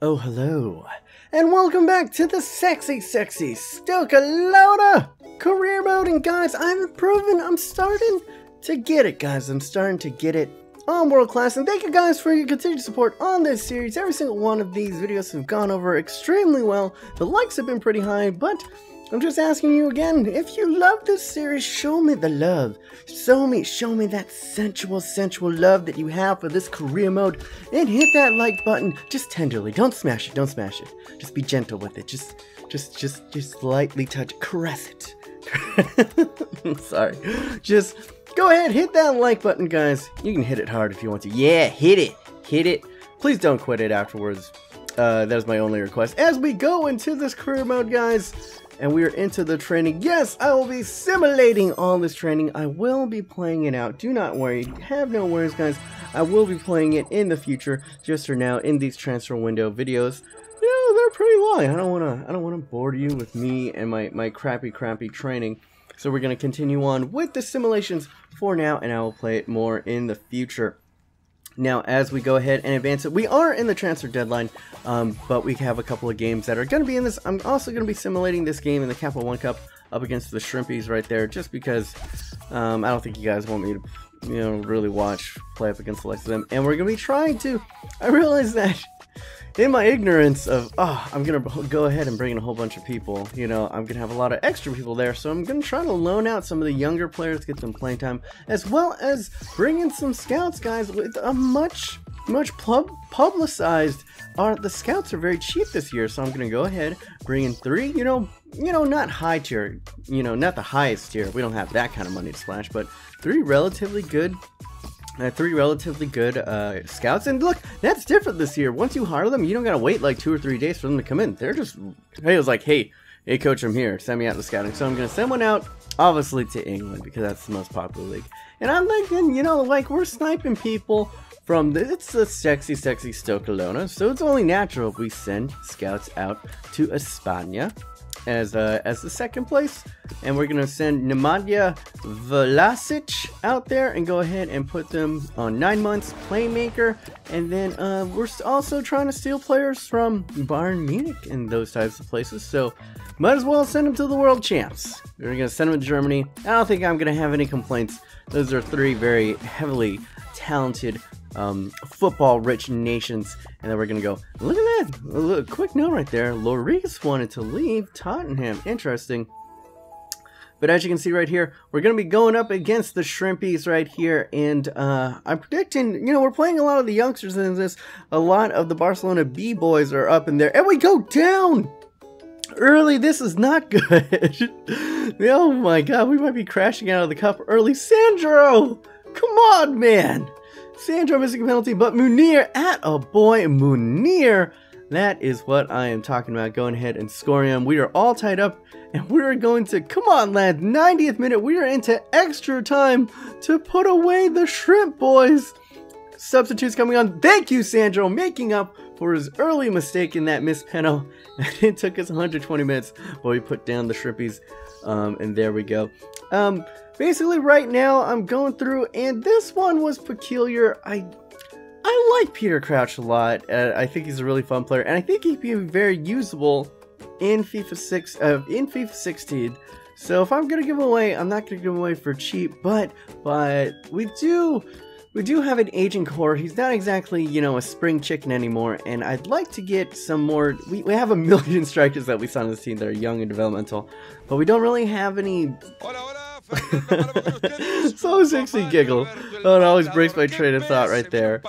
Oh, hello, and welcome back to the sexy Stoke Career Mode. And guys, I'm improving. I'm starting to get it, guys. I'm starting to get it on world class. And thank you guys for your continued support on this series. Every single one of these videos have gone over extremely well. The likes have been pretty high, but I'm just asking you again, if you love this series, show me the love. Show me that sensual love that you have for this career mode, and hit that like button just tenderly. Don't smash it, don't smash it. Just be gentle with it. Just lightly touch, caress it. Sorry. Just go ahead, hit that like button, guys. You can hit it hard if you want to. Yeah, hit it. Please don't quit it afterwards. That is my only request. As we go into this career mode, guys, and we are into the training. Yes, I will be simulating all this training. I will be playing it out. Do not worry. Have no worries, guys. I will be playing it in the future. Just for now, in these transfer window videos, you know, they're pretty long. I don't wanna bore you with me and my crappy training. So we're gonna continue on with the simulations for now, and I will play it more in the future. Now, as we go ahead and advance it, we are in the transfer deadline, but we have a couple of games that are going to be in this. I'm also going to be simulating this game in the Capital One Cup up against the Shrimpies right there, just because I don't think you guys want me to, you know, really play up against the likes of them. And we're going to be trying to, I realize that in my ignorance of, I'm going to go ahead and bring in a whole bunch of people, you know, I'm going to have a lot of extra people there, so I'm going to try to loan out some of the younger players, get some playing time, as well as bring in some scouts, guys, with a much publicized, the scouts are very cheap this year, so I'm going to go ahead, bring in 3, you know, not high tier, you know, not the highest tier, we don't have that kind of money to splash, but 3 relatively good scouts. And look, that's different this year. Once you hire them, you don't gotta wait like 2 or 3 days for them to come in. They're just, hey, it was like, hey coach, I'm here, send me out to scouting. So I'm gonna send one out, obviously to England, because that's the most popular league. And I'm thinking, you know, like, we're sniping people from it's the sexy Stoke, so it's only natural if we send scouts out to España as the second place, and we're gonna send Nemanja Vlasic out there and go ahead and put them on 9 months playmaker. And then we're also trying to steal players from Bayern Munich and those types of places, so might as well send them to the world champs. We're gonna send them to Germany. I don't think I'm gonna have any complaints. Those are 3 very heavily talented football rich nations. And then we're gonna go, look at that, a quick note right there, Lloris wanted to leave Tottenham. Interesting. But as you can see right here, we're gonna be going up against the Shrimpies right here, and I'm predicting, you know, we're playing a lot of the youngsters in this. A lot of the Barcelona B boys are up in there, and we go down early. This is not good. Oh my god, we might be crashing out of the cup early. Sandro, come on, man. Sandro missing a penalty, but Munir, boy, Munir. That is what I am talking about. Going ahead and scoring him. We are all tied up, and we're going to, come on, lad, 90th minute. We are into extra time to put away the Shrimp boys. Substitutes coming on. Thank you, Sandro, making up for his early mistake in that missed penalty. It took us 120 minutes while we put down the Shrimpies, and there we go. Basically, right now, I'm going through, and this one was peculiar. I like Peter Crouch a lot. I think he's a really fun player, and I think he'd be very usable in FIFA 16. So if I'm gonna give him away, I'm not gonna give him away for cheap, but we do have an aging core. He's not exactly, you know, a spring chicken anymore, and I'd like to get some more. We have a million strikers that we saw on this team that are young and developmental, but we don't really have any. So sexy giggle. Oh, it always breaks my train of thought right there.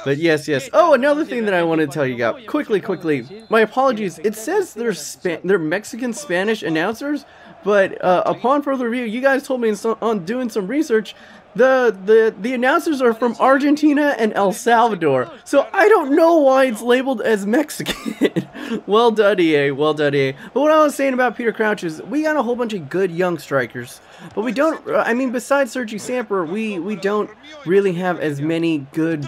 But yes. Oh, another thing that I wanted to tell you guys quickly. My apologies. It says they're Mexican Spanish announcers, but upon further review, you guys told me on doing some research, the announcers are from Argentina and El Salvador, so I don't know why it's labeled as Mexican. Well done, EA, well done, EA. But what I was saying about Peter Crouch is we got a whole bunch of good young strikers, but we don't, I mean, besides Sergi Samper, we don't really have as many good,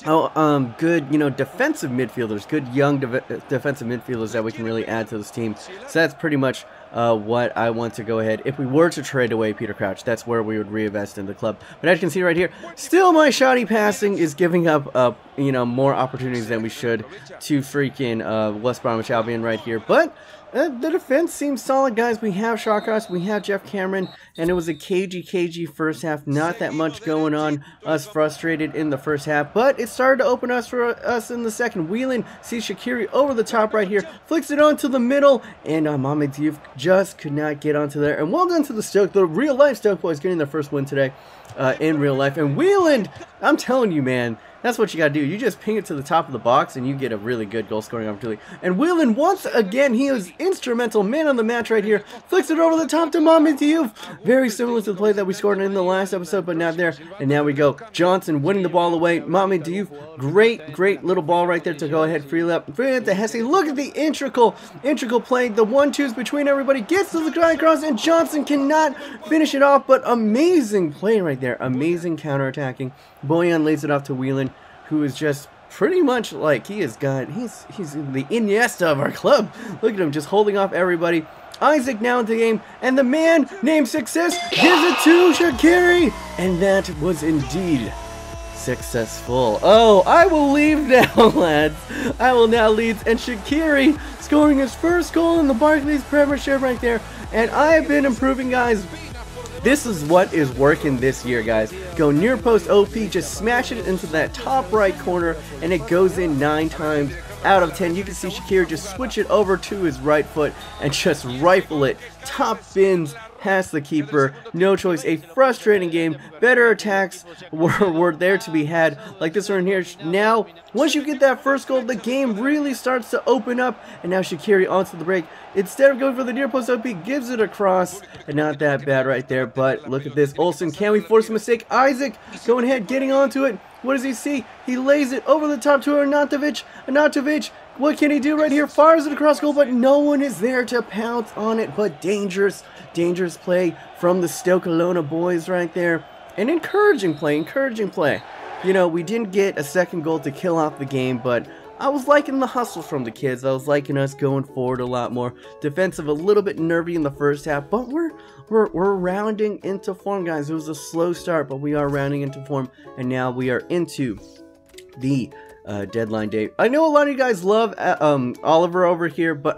good, you know, defensive midfielders, good young defensive midfielders that we can really add to this team. So that's pretty much what I want to go ahead. If we were to trade away Peter Crouch, that's where we would reinvest in the club. But as you can see right here, still my shoddy passing is giving up, you know, more opportunities than we should to freaking West Bromwich Albion right here. But the defense seems solid, guys. We have Shawcross, we have Jeff Cameron, and it was a cagey first half. Not that much going on. Us frustrated in the first half, but it started to open us for us in the second. Whelan sees Shaqiri over the top right here, flicks it onto the middle, and Mohamed Diouf just could not get onto there. And well done to the Stoke, the real life Stoke boys, getting their first win today in real life. And Whelan, I'm telling you, man, that's what you gotta do. You just ping it to the top of the box and you get a really good goal scoring opportunity. And Whelan, once again, he is instrumental, man on the match right here. Flicks it over the top to Mohamed Diouf. Very similar to the play that we scored in the last episode, but not there. And now we go. Johnson winning the ball away. Mohamed Diouf, great little ball right there to go ahead, free up to Hesse. Look at the integral play. The 1-2s between everybody. Gets to the guy across, and Johnson cannot finish it off, but amazing play right there. Amazing counterattacking. Boyan lays it off to Whelan, who is just pretty much like he's the Iniesta of our club. Look at him just holding off everybody. Isaac now in the game, and the man named Success gives it to Shaqiri, and that was indeed successful. Oh, I will leave now, lads. I will now leave, and Shaqiri scoring his first goal in the Barclays Premiership right there. And I have been improving, guys. This is what is working this year, guys. Go near post OP, just smash it into that top right corner, and it goes in 9 times out of 10. You can see Shaqiri just switch it over to his right foot and just rifle it. Top bins past the keeper. No choice. A frustrating game. Better attacks were there to be had, like this one here. Now, once you get that first goal, the game really starts to open up. And now Shaqiri onto the break. Instead of going for the near post OP, gives it across. And not that bad right there. But look at this. Olsen, can we force a mistake? Isaac going ahead, getting onto it. What does he see? He lays it over the top to Arnautovic. Arnautovic, what can he do right here? Fires it across goal, but no one is there to pounce on it. But dangerous play from the Stoke Alona boys right there. And encouraging play. You know, we didn't get a second goal to kill off the game, but I was liking the hustle from the kids. I was liking us going forward a lot more. Defensive, a little bit nervy in the first half, but we're rounding into form, guys. It was a slow start, but we are rounding into form, and now we are into the deadline day. I know a lot of you guys love Oliver over here, but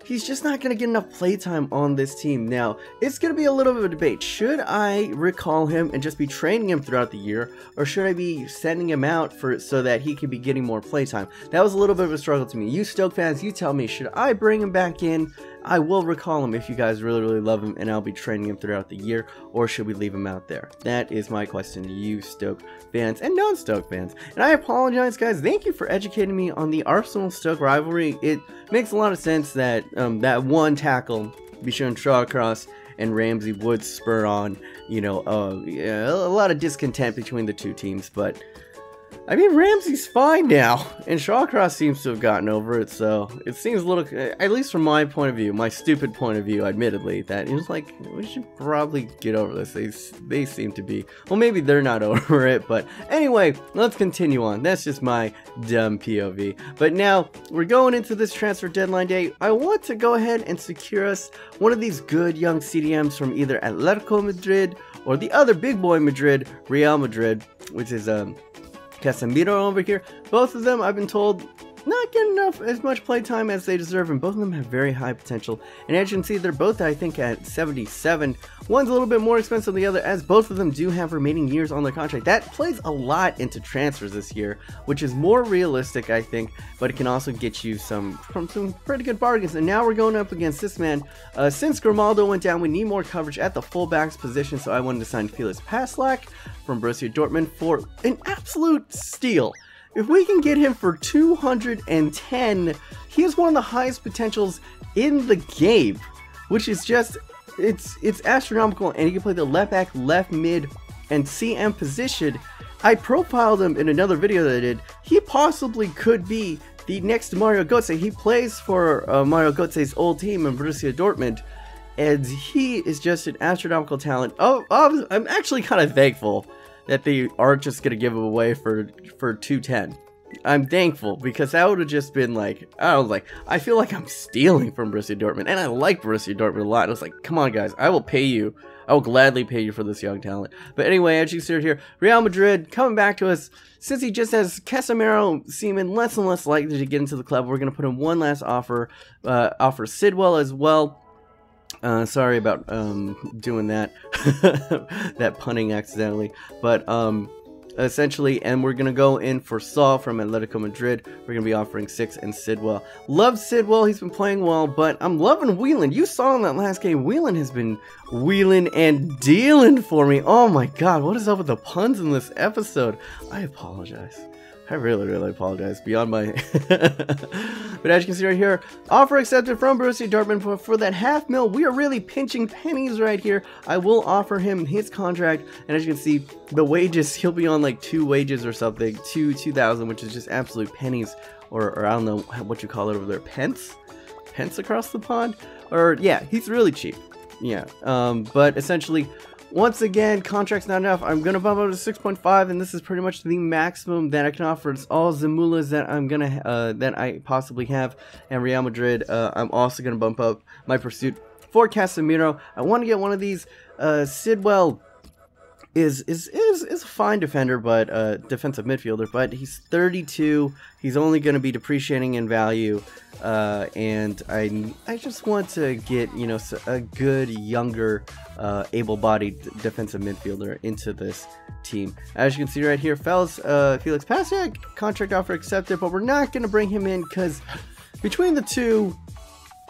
he's just not going to get enough playtime on this team. Now, it's going to be a little bit of a debate. Should I recall him and just be training him throughout the year, or should I be sending him out so that he can be getting more playtime? That was a little bit of a struggle to me. You Stoke fans, you tell me, should I bring him back in? I will recall him if you guys really love him, and I'll be training him throughout the year, or should we leave him out there? That is my question to you Stoke fans and non-Stoke fans. And I apologize, guys. Thank you for educating me on the Arsenal-Stoke rivalry. It makes a lot of sense that that one tackle, Bishon Shawcross and Ramsey, would spur on, you know, a lot of discontent between the two teams, but I mean, Ramsey's fine now, and Shawcross seems to have gotten over it, so it seems a little, at least from my point of view, my stupid point of view, admittedly, that it was like, we should probably get over this. They seem to be, well, maybe they're not over it, but anyway, let's continue on. That's just my dumb POV. But now, we're going into this transfer deadline day. I want to go ahead and secure us one of these good young CDMs from either Atletico Madrid or the other big boy Madrid, Real Madrid, which is, Casemiro over here. Both of them, I've been told, not getting as much playtime as they deserve, and both of them have very high potential. And as you can see, they're both, I think, at 77. One's a little bit more expensive than the other, as both of them do have remaining years on their contract. That plays a lot into transfers this year, which is more realistic, I think, but it can also get you some pretty good bargains. And now we're going up against this man. Since Grimaldo went down, we need more coverage at the fullbacks position, so I wanted to sign Felix Passlack from Borussia Dortmund for an absolute steal. If we can get him for 210, he has one of the highest potentials in the game, which is just, it's astronomical, and he can play the left back, left mid, and CM position. I profiled him in another video that I did. He possibly could be the next Mario Gotze. He plays for Mario Gotze's old team in Borussia Dortmund, and he is just an astronomical talent. I'm actually kind of thankful that they aren't just going to give him away for 210. I'm thankful, because that would have just been like, I feel like I'm stealing from Borussia Dortmund, and I like Borussia Dortmund a lot. I was like, come on guys, I will pay you. I will gladly pay you for this young talent. But anyway, as you see here, Real Madrid coming back to us. Since he just has Casemiro seeming less and less likely to get into the club, we're going to put in one last offer, offer Sidwell as well. Sorry about doing that, that punning accidentally, but essentially, and we're going to go in for Saul from Atletico Madrid. We're going to be offering 6 and Sidwell. Love Sidwell, he's been playing well, but I'm loving Whelan. You saw in that last game, Whelan has been wheeling and dealing for me. Oh my god, what is up with the puns in this episode? I apologize. I really apologize. Beyond my... But as you can see right here, offer accepted from Borussia Dortmund for that $500,000. We are really pinching pennies right here. I will offer him his contract, and as you can see, the wages, he'll be on like 2 wages or something, 2,000, which is just absolute pennies, or I don't know what you call it over there, pence across the pond, or yeah, he's really cheap. Yeah, but essentially, once again, contract's not enough. I'm gonna bump up to 6.5, and this is pretty much the maximum that I can offer. It's all Zamulas that I'm gonna that I possibly have, and Real Madrid. I'm also gonna bump up my pursuit for Casemiro. I want to get one of these. Sidwell is a fine defender, but defensive midfielder. But he's 32. He's only going to be depreciating in value, and I just want to get, you know, a good younger, able-bodied defensive midfielder into this team. As you can see right here, Felix Pasiak, contract offer accepted, but we're not going to bring him in because between the two,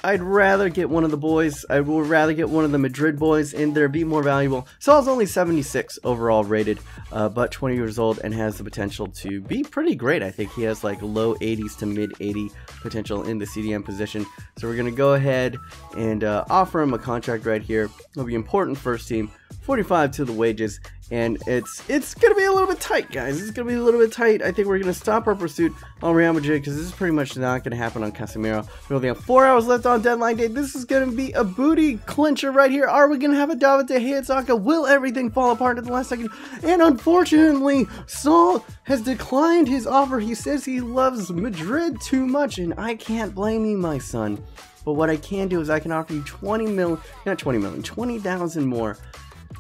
I'd rather get one of the boys. I would rather get one of the Madrid boys in there, be more valuable. Saul's only 76 overall rated, but 20 years old and has the potential to be pretty great. I think he has like low 80s to mid 80 potential in the CDM position. So we're going to go ahead and offer him a contract right here. It'll be important first team, 45 to the wages. And it's going to be a little bit tight, guys. It's going to be a little bit tight. I think we're going to stop our pursuit on Real Madrid because this is pretty much not going to happen on Casemiro. We only have 4 hours left on deadline day. This is going to be a booty clincher right here. Are we going to have a David De Gea Saka? Will everything fall apart at the last second? And unfortunately, Saul has declined his offer. He says he loves Madrid too much, and I can't blame you, my son. But what I can do is I can offer you 20,000 more.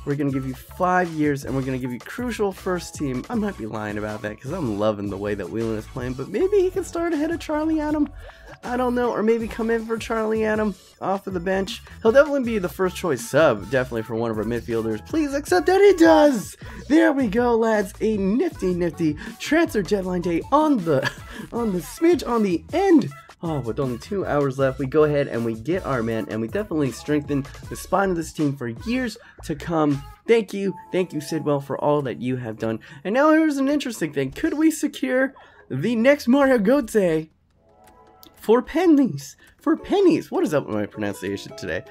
We're going to give you 5 years, and we're going to give you crucial first team. I might be lying about that because I'm loving the way that Whelan is playing, but maybe he can start ahead of Charlie Adam. I don't know, or maybe come in for Charlie Adam off of the bench. He'll definitely be the first choice sub, definitely for one of our midfielders. Please accept that he does! There we go, lads. A nifty transfer deadline day on the smidge on the end. Oh, with only 2 hours left, we go ahead and we get our man, and we definitely strengthen the spine of this team for years to come. Thank you, Sidwell, for all that you have done. And now here's an interesting thing. Could we secure the next Mario Gotze for pennies? For pennies. What is up with my pronunciation today?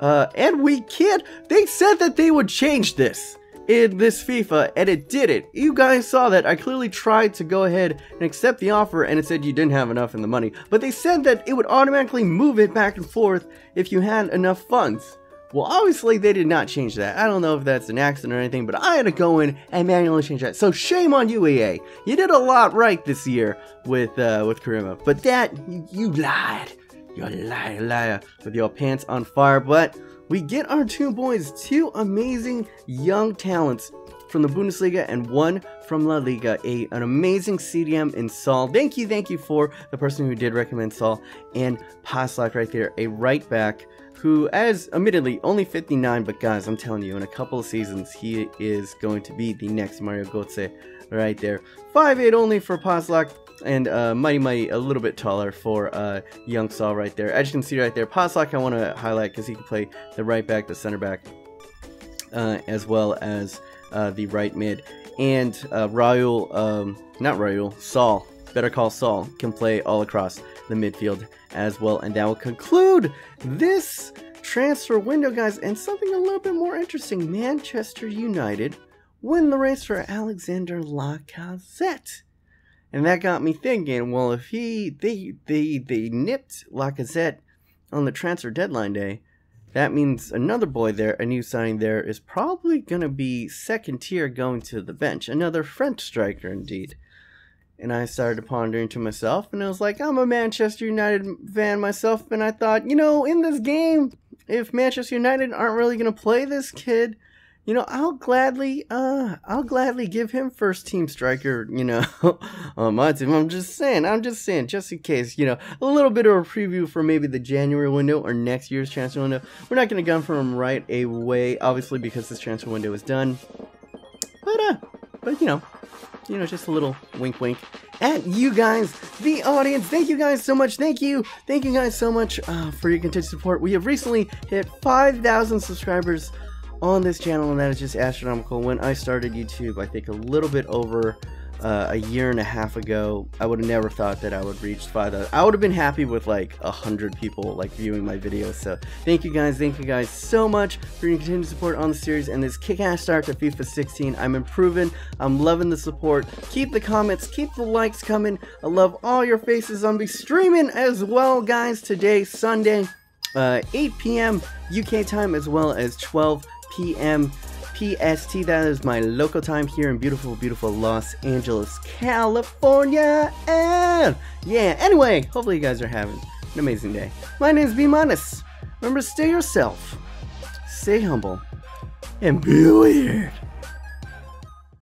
And we can't. They said that they would change this in this FIFA, and it didn't. You guys saw that. I clearly tried to go ahead and accept the offer, and it said you didn't have enough in the money. But they said that it would automatically move it back and forth if you had enough funds. Well, obviously they did not change that. I don't know if that's an accident or anything, but I had to go in and manually change that. So shame on you, EA. You did a lot right this year with Career Mode. But that, you lied. You're a liar with your pants on fire. But we get our 2 boys, 2 amazing young talents from the Bundesliga and 1 from La Liga. An amazing CDM in Saul. Thank you for the person who did recommend Saul, and Paslak right there, a right back who, as admittedly only 59, but guys, I'm telling you, in a couple of seasons, he is going to be the next Mario Gotze right there. 5'8" only for Paslak. And mighty a little bit taller for young Saul right there. As you can see right there, Paslak I want to highlight because he can play the right back, the center back, as well as the right mid. And Saul, Better Call Saul, can play all across the midfield as well. And that will conclude this transfer window, guys. And something a little bit more interesting, Manchester United win the race for Alexander Lacazette. And that got me thinking, well, if they nipped Lacazette on the transfer deadline day, that means another boy there, a new signing there, is probably going to be second tier going to the bench. Another French striker, indeed. And I started pondering to myself, and it was like, I'm a Manchester United fan myself, and I thought, you know, in this game, if Manchester United aren't really going to play this kid, you know, I'll gladly give him first team striker, you know, on my team. I'm just saying, just in case, you know, a little bit of a preview for maybe the January window or next year's transfer window. We're not going to gun for him right away, obviously, because this transfer window is done. But you know, just a little wink wink at you guys, the audience. Thank you guys so much. Thank you guys so much for your continued support. We have recently hit 5,000 subscribers on this channel, and that is just astronomical. When I started YouTube, I think a little bit over a year and a half ago, I would have never thought that I would reach 5,000. I would have been happy with like 100 people like viewing my videos. So thank you guys so much for your continued support on the series and this kick-ass start to FIFA 16. I'm improving. I'm loving the support. Keep the comments, keep the likes coming. I love all your faces. I'll be streaming as well, guys, today, Sunday, 8 p.m. UK time, as well as 12 p.m. PST. That is my local time here in beautiful Los Angeles, California. And yeah, anyway, hopefully you guys are having an amazing day. My name is B-. Remember, stay yourself, stay humble, and be weird.